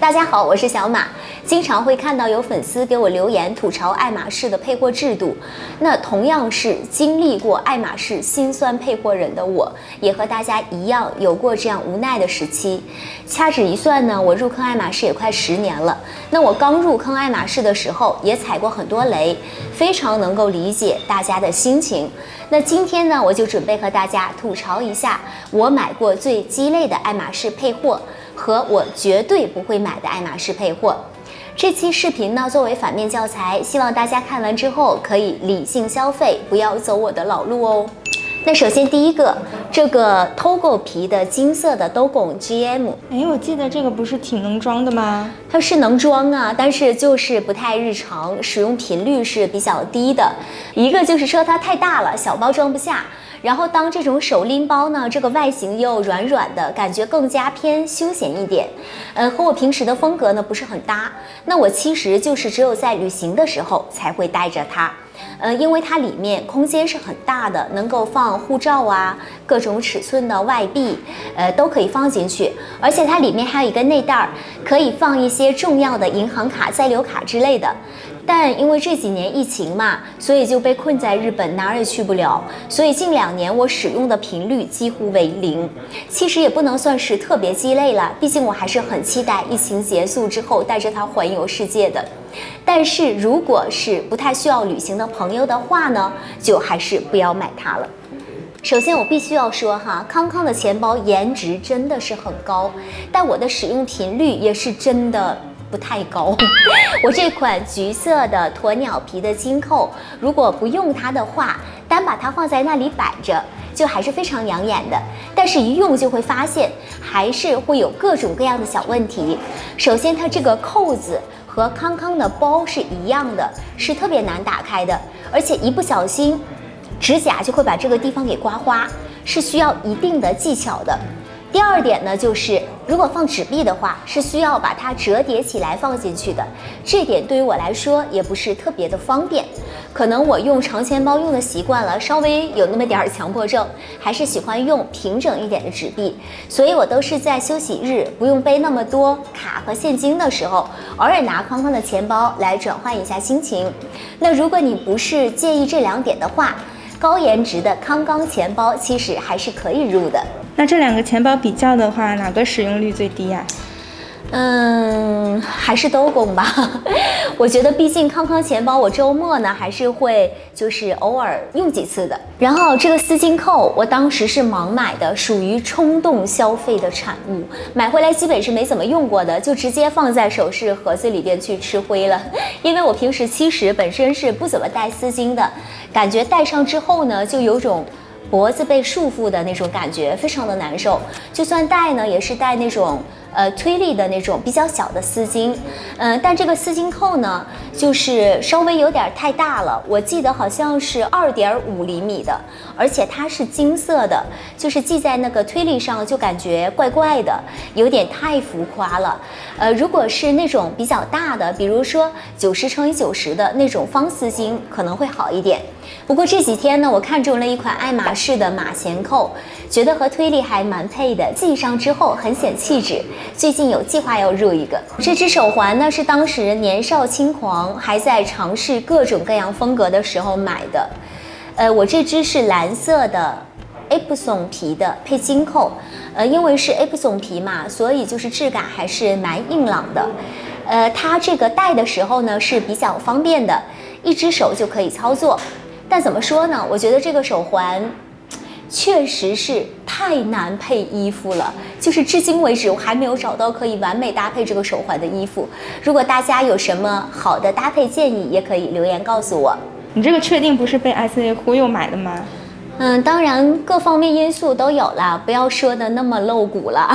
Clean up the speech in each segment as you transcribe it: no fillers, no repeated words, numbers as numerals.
大家好，我是小马。经常会看到有粉丝给我留言吐槽爱马仕的配货制度，那同样是经历过爱马仕辛酸配货人的我，也和大家一样有过这样无奈的时期。掐指一算呢，我入坑爱马仕也快10年了。那我刚入坑爱马仕的时候，也踩过很多雷，非常能够理解大家的心情。那今天呢，我就准备和大家吐槽一下我买过最鸡肋的爱马仕配货，和我绝对不会买的爱马仕配货。这期视频呢，作为反面教材，希望大家看完之后可以理性消费，不要走我的老路哦。那首先第一个，这个 Togo 皮的金色的 Dogon GM， 我记得这个不是挺能装的吗？它是能装啊，但是就是不太日常，使用频率是比较低的。一个就是说它太大了，小包装不下。然后当这种手拎包呢，这个外形又软软的，感觉更加偏休闲一点，和我平时的风格呢不是很搭。那我其实就是只有在旅行的时候才会带着它，因为它里面空间是很大的，能够放护照啊，各种尺寸的外币，都可以放进去，而且它里面还有一个内袋，可以放一些重要的银行卡、在留卡之类的。但因为这几年疫情嘛，所以就被困在日本，哪儿也去不了，所以近2年我使用的频率几乎为0。其实也不能算是特别鸡肋了，毕竟我还是很期待疫情结束之后带着它环游世界的。但是如果是不太需要旅行的朋友的话呢，就还是不要买它了。首先我必须要说哈，康康的钱包颜值真的是很高，但我的使用频率也是真的不太高。我这款橘色的鸵鸟皮的金扣，如果不用它的话，单把它放在那里摆着，就还是非常养眼的。但是一用就会发现，还是会有各种各样的小问题。首先，它这个扣子和康康的包是一样的，是特别难打开的，而且一不小心，指甲就会把这个地方给刮花，是需要一定的技巧的。第二点呢，就是如果放纸币的话，是需要把它折叠起来放进去的。这点对于我来说也不是特别的方便，可能我用长钱包用的习惯了，稍微有那么点强迫症，还是喜欢用平整一点的纸币。所以我都是在休息日不用背那么多卡和现金的时候，偶尔拿康康的钱包来转换一下心情。那如果你不是介意这2点的话，高颜值的康康钱包其实还是可以入的。那这2个钱包比较的话，哪个使用率最低呀？还是Dogon吧。我觉得毕竟康康钱包我周末呢还是会就是偶尔用几次的。然后这个丝巾扣我当时是盲买的，属于冲动消费的产物，买回来基本是没怎么用过的，就直接放在首饰盒子里边去吃灰了。因为我平时其实本身是不怎么戴丝巾的，感觉戴上之后呢就有种脖子被束缚的那种感觉，非常的难受。就算戴呢，也是戴那种推力的那种比较小的丝巾，但这个丝巾扣呢，就是稍微有点太大了。我记得好像是2.5厘米的，而且它是金色的，就是系在那个推力上就感觉怪怪的，有点太浮夸了。如果是那种比较大的，比如说90×90的那种方丝巾，可能会好一点。不过这几天呢，我看中了一款爱马仕的马衔扣，觉得和推力还蛮配的，系上之后很显气质。最近有计划要入一个。这只手环呢，是当时年少轻狂，还在尝试各种各样风格的时候买的。我这只是蓝色的 Epsom 皮的配金扣，因为是 Epsom 皮嘛，所以就是质感还是蛮硬朗的。它这个戴的时候呢是比较方便的，一只手就可以操作。但怎么说呢？我觉得这个手环确实是太难配衣服了，就是至今为止我还没有找到可以完美搭配这个手环的衣服。如果大家有什么好的搭配建议，也可以留言告诉我。你这个确定不是被 SA 忽悠买的吗？当然各方面因素都有啦，不要说的那么露骨了。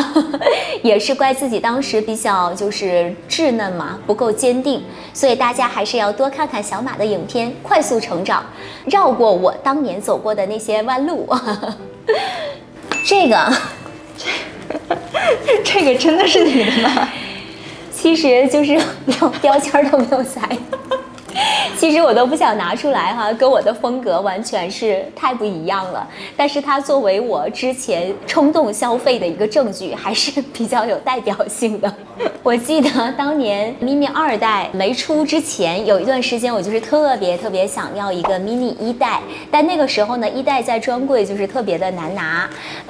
也是怪自己当时比较就是稚嫩嘛，不够坚定，所以大家还是要多看看小马的影片，快速成长，绕过我当年走过的那些弯路。这个真的是你的吗？其实就是连标签都没有裁。其实我都不想拿出来哈，跟我的风格完全是太不一样了。但是它作为我之前冲动消费的一个证据，还是比较有代表性的。我记得当年 mini 2代没出之前，有一段时间我就是特别想要一个 mini 1代，但那个时候呢，1代在专柜就是特别的难拿。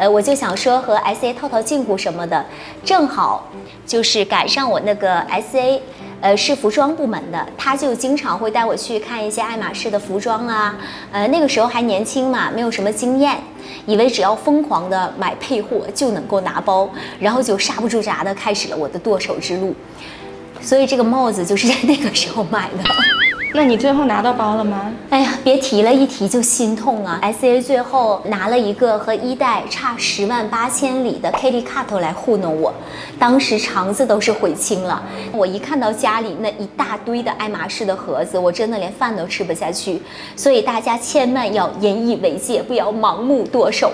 我就想说和 SA 套近乎什么的，正好就是赶上我那个 SA。是服装部门的，他就经常会带我去看一些爱马仕的服装啊。那个时候还年轻嘛，没有什么经验，以为只要疯狂的买配货就能够拿包，然后就刹不住闸的开始了我的剁手之路。所以这个帽子就是在那个时候买的。那你最后拿到包了吗？哎呀，别提了，一提就心痛啊 ！SA 最后拿了一个和1代差108000里的 Kitty Cat 来糊弄我，当时肠子都是悔青了。我一看到家里那一大堆的爱马仕的盒子，我真的连饭都吃不下去。所以大家千万要引以为戒，不要盲目剁手。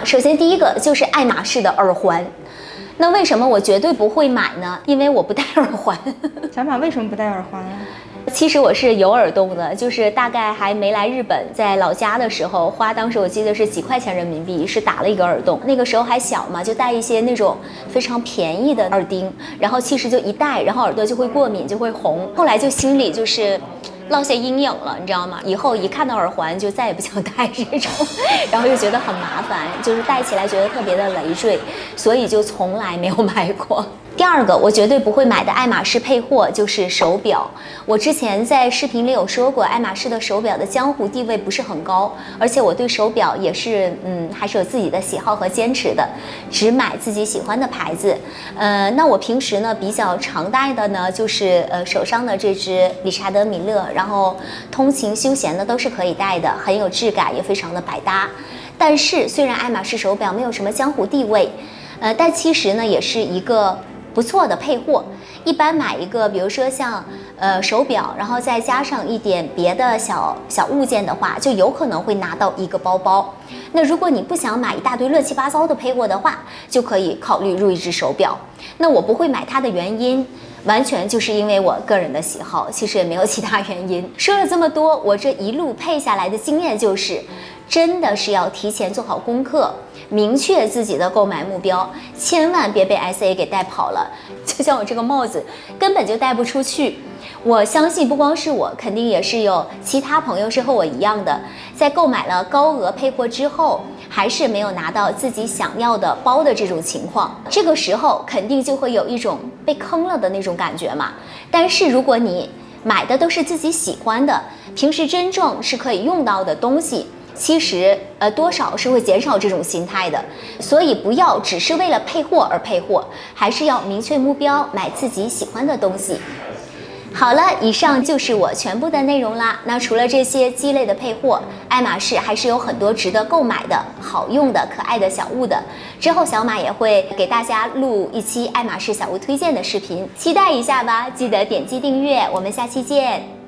首先第一个就是爱马仕的耳环。那为什么我绝对不会买呢？因为我不戴耳环。小马为什么不戴耳环啊？其实我是有耳洞的，就是大概还没来日本，在老家的时候花，当时我记得是几块钱人民币，是打了一个耳洞。那个时候还小嘛，就戴一些那种非常便宜的耳钉，然后其实就一戴，然后耳朵就会过敏，就会红。后来就心里就是落下阴影了，你知道吗？以后一看到耳环就再也不想戴这种，然后又觉得很麻烦，就是戴起来觉得特别的累赘，所以就从来没有买过。第二个，我绝对不会买的爱马仕配货就是手表。我之前在视频里有说过，爱马仕的手表的江湖地位不是很高，而且我对手表也是还是有自己的喜好和坚持的，只买自己喜欢的牌子。那我平时呢比较常戴的呢就是手上的这只理查德米勒，然后通勤休闲的都是可以戴的，很有质感，也非常的百搭。但是虽然爱马仕手表没有什么江湖地位，但其实呢也是一个不错的配货。一般买一个，比如说像手表，然后再加上一点别的小物件的话，就有可能会拿到一个包包。那如果你不想买一大堆乱七八糟的配货的话，就可以考虑入一只手表。那我不会买它的原因，完全就是因为我个人的喜好，其实也没有其他原因。说了这么多，我这一路配下来的经验就是，真的是要提前做好功课，明确自己的购买目标，千万别被 SA 给带跑了。就像我这个帽子，根本就带不出去。我相信不光是我，肯定也是有其他朋友是和我一样的，在购买了高额配货之后，还是没有拿到自己想要的包的这种情况。这个时候肯定就会有一种被坑了的那种感觉嘛。但是如果你买的都是自己喜欢的，平时真正是可以用到的东西，其实多少是会减少这种心态的。所以不要只是为了配货而配货，还是要明确目标，买自己喜欢的东西。好了，以上就是我全部的内容啦。那除了这些鸡肋的配货，爱马仕还是有很多值得购买的好用的可爱的小物的。之后小马也会给大家录一期爱马仕小物推荐的视频，期待一下吧。记得点击订阅，我们下期见。